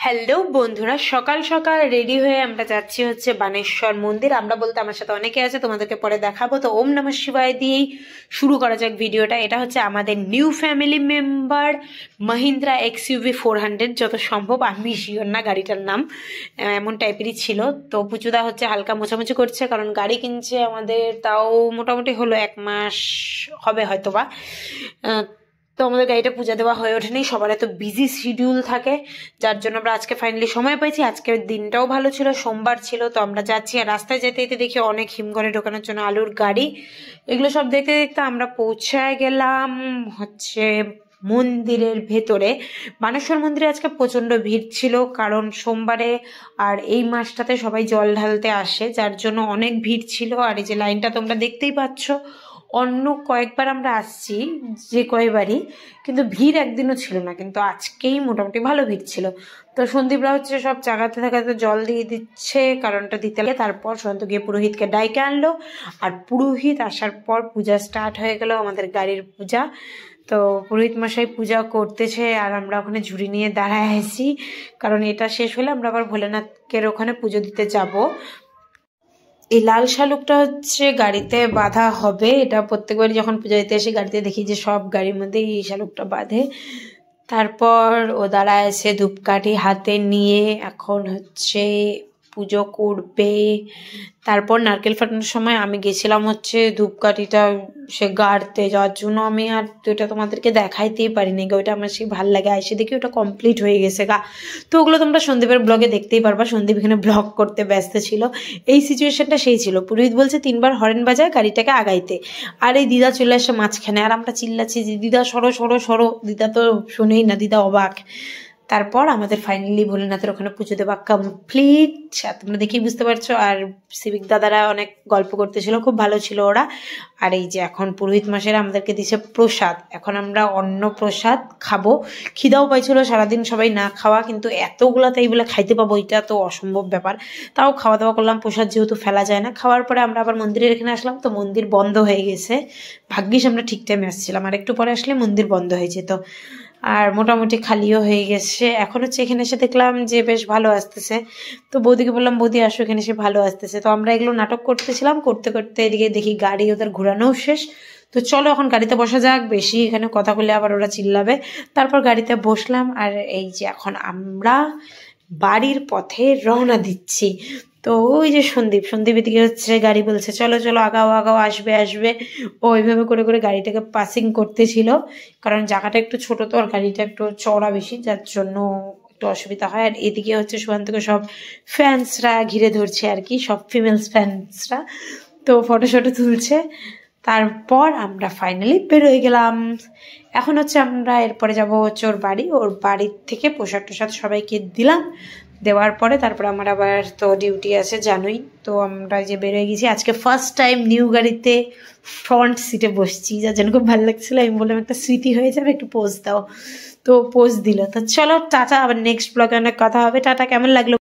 Hello বন্ধুরা, সকাল সকাল রেডি হয়ে আমরা যাচ্ছি হচ্ছে বানেশ্বর মন্দির। আমরা বলতে আমার সাথে অনেকে আছে, তোমাদেরকে পরে দেখাবো। তো ওম নমঃ শিবায় দিয়েই শুরু করা যাক ভিডিওটা। এটা হচ্ছে আমাদের new family member Mahindra XUV 400, যত সম্ভব, আমি শিওর না গাড়িটার নাম, এমন টাইপেরই ছিল। তো পুচুদা হচ্ছে হালকা মোছামুছি করছে, কারণ গাড়ি কিনছে আমাদের তাও মোটামুটি হলো 1 মাস হবে হয়তোবা। তো আমাদের গাড়িটা পূজা দেওয়া হয়ে ওঠেনি, সবার এত বিজি শিডিউল থাকে, যার জন্য আমরা আজকে ফাইনালি সময় পাইছি। আজকের দিনটাও ভালো ছিল, সোমবার ছিল। তো আমরা যাচ্ছি, আর রাস্তায় যেতে যেতে দেখি অনেক হিমঘরে ঢোকানোর জন্য আলুর গাড়ি। এগুলো সব দেখতে দেখতে আমরা পৌঁছায় গেলাম হচ্ছে মন্দিরের ভেতরে। বানেশ্বর মন্দিরে আজকে প্রচন্ড ভিড় ছিল, কারণ সোমবারে আর এই মাসটাতে সবাই জল ঢালতে আসে, যার জন্য অনেক ভিড় ছিল। আর এই যে লাইনটা তোমরা দেখতেই পাচ্ছ, অন্য কয়েকবার আমরা আসছি, যে কয়েকবারই, কিন্তু ভিড় একদিনও ছিল না, কিন্তু আজকেই মোটামুটি ভালো ভিড় ছিল। তো সন্দীপরা হচ্ছে সব জায়গাতে থাকাতে জল দিয়ে দিচ্ছে, কারণটা দিতে লাগে। তারপর সন্ত গিয়ে পুরোহিতকে ডাইকে আনলো, আর পুরোহিত আসার পর পূজা স্টার্ট হয়ে গেল, আমাদের গাড়ির পূজা। তো পুরোহিত মশাই পূজা করতেছে, আর আমরা ওখানে ঝুড়ি নিয়ে দাঁড়ায় আছি, কারণ এটা শেষ হলে আমরা আবার ভোলেনাথের ওখানে পুজো দিতে যাব। এই লাল শালুকটা হচ্ছে গাড়িতে বাঁধা হবে। এটা প্রত্যেকবারই যখন পূজা দিতে এসে গাড়িতে দেখি যে সব গাড়ির মধ্যে এই শালুকটা বাঁধে। তারপর ও দাঁড়ায় এসে ধূপকাঠি হাতে নিয়ে এখন হচ্ছে পুজো করবে। তারপর নারকেল ফাটানোর সময় আমি গেছিলাম হচ্ছে ধূপকাঠিটা সে গাড়তে, যাওয়ার জন্য আমি আর ওইটা তোমাদেরকে দেখাইতেই পারিনি গা। ওইটা আমার সেই ভালো লাগে, এসে দেখি ওটা কমপ্লিট হয়ে গেছে গা। তো ওগুলো তোমরা সন্দীপের ব্লগে দেখতেই পারবা, সন্দীপ এখানে ব্লগ করতে ব্যস্ত ছিল। এই সিচুয়েশনটা সেই ছিল, পুরোহিত বলছে 3বার হরেন বাজায় গাড়িটাকে আগাইতে, আর এই দিদা চলে আসে মাঝখানে, আর আমরা চিল্লাচ্ছি যে দিদা সরো সরো সরো। দিদা তো শোনেই না, দিদা অবাক। তারপর আমাদের ফাইনালি ভোলেনাথের ওখানে পুজো দেওয়া কমপ্লিট, তোমরা দেখেই বুঝতে পারছো। আর সিভিক দাদারা অনেক গল্প করতেছিল, খুব ভালো ছিল ওরা। আর এই যে এখন পুরোহিত মশাইরা আমাদেরকে দিছে প্রসাদ, এখন আমরা অন্ন প্রসাদ খাবো। খিদাও পাইছিল সারাদিন সবাই না খাওয়া, কিন্তু এতগুলাতে এইগুলো খাইতে পাবো এটা তো অসম্ভব ব্যাপার। তাও খাওয়া দাওয়া করলাম, প্রসাদ যেহেতু ফেলা যায় না। খাওয়ার পরে আমরা আবার মন্দিরের এখানে আসলাম, তো মন্দির বন্ধ হয়ে গেছে। ভাগ্যিস আমরা ঠিক টাইমে আসছিলাম, আর একটু পরে আসলে মন্দির বন্ধ হয়ে যেত। আর মোটামুটি খালিও হয়ে গেছে। এখন হচ্ছে এখানে এসে দেখলাম যে বেশ ভালো আসতেছে, তো বৌদিকে বললাম বৌদি আসো, এখানে এসে ভালো আসতেছে। তো আমরা এগুলো নাটক করতেছিলাম, করতে করতে এদিকে দেখি গাড়ি ওদের ঘোরানোও শেষ। তো চলো এখন গাড়িতে বসা যাক, বেশি এখানে কথা বললে আবার ওরা চিল্লাবে। তারপর গাড়িতে বসলাম, আর এই যে এখন আমরা বাড়ির পথে রওনা দিচ্ছি। তো ওই যে সন্দীপ এদিকে হচ্ছে গাড়ি বলছে চলো চলো আগাও আগাও, আসবে আসবে। ও ওইভাবে করে করে গাড়িটাকে পাসিং করতেছিল, কারণ জায়গাটা একটু ছোট, তো আর গাড়িটা একটু চওড়া বেশি, যার জন্য একটু অসুবিধা হয়। আর এদিকে হচ্ছে সুকান্তকে সব ফ্যান্সরা ঘিরে ধরছে আর কি, সব ফিমেলস ফ্যান্সরা, তো ফটো শটো তুলছে। তারপর আমরা ফাইনালি বেরোয় গেলাম। এখন হচ্ছে আমরা এরপরে যাব হচ্ছে ওর বাড়ি, ওর বাড়ির থেকে প্রসাদ টোসাদ সবাইকে দিলাম। দেওয়ার পরে তারপর আমার আবার তো ডিউটি আছে জানোই। তো আমরা যে বেরোয় গেছি, আজকে ফার্স্ট টাইম নিউ গাড়িতে ফ্রন্ট সিটে বসছি, যার জন্য খুব ভালো লাগছিল। আমি বললাম একটা স্মৃতি হয়ে যাবে, একটু পোজ দাও। তো পোজ দিল। তো চলো টাটা, আবার নেক্সট ব্লগে অনেক কথা হবে। টাটা, কেমন লাগলো?